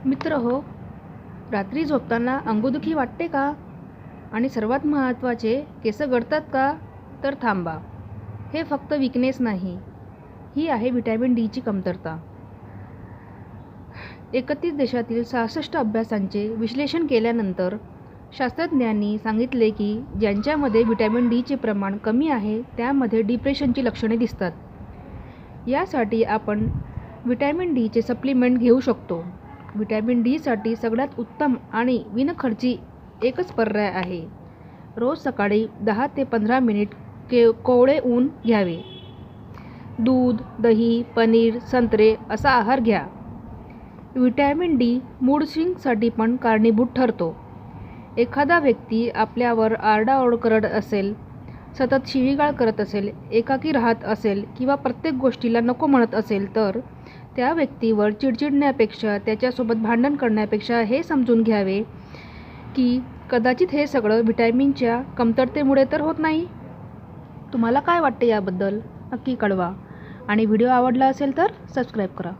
मित्र हो, रात्री झोपताना अंगदुखी वाटते का? आणि सर्वात महत्त्वाचे, केस गळतात का? तर थांबा, हे फक्त वीकनेस नाही, ही आहे व्हिटॅमिन डीची कमतरता. 31 देशातील 66 अभ्यासांचे विश्लेषण केल्यानंतर शास्त्रज्ञांनी सांगितले की ज्यांच्यामध्ये व्हिटॅमिन डीचे प्रमाण कमी आहे त्यामध्ये डिप्रेशनची लक्षणे दिसतात. यासाठी आपण व्हिटॅमिन डीचे सप्लिमेंट घेऊ शकतो. व्हिटॅमिन डीसाठी सगळ्यात उत्तम आणि बिनखर्ची एकच पर्याय आहे. रोज सकाळी 10 ते 15 मिनिट कोवळे ऊन घ्यावे. दूध, दही, पनीर, संत्रे असा आहार घ्या. व्हिटॅमिन डी मूड स्विंगसाठी पण कारणीभूत ठरतो. एखादा व्यक्ती आपल्यावर आरडाओरड करत असेल, सतत शिवीगाळ करत असेल, एकाकी राहत असेल किंवा प्रत्येक गोष्टीला नको म्हणत असेल तर त्या व्यक्तीवर चिडचिडण्यापेक्षा, त्याच्यासोबत भांडण करण्यापेक्षा हे समजून घ्यावे की कदाचित हे सगळं व्हिटॅमिनच्या कमतरतेमुळे तर होत नाही. तुम्हाला काय वाटते याबद्दल नक्की कळवा आणि व्हिडिओ आवडला असेल तर सबस्क्राईब करा.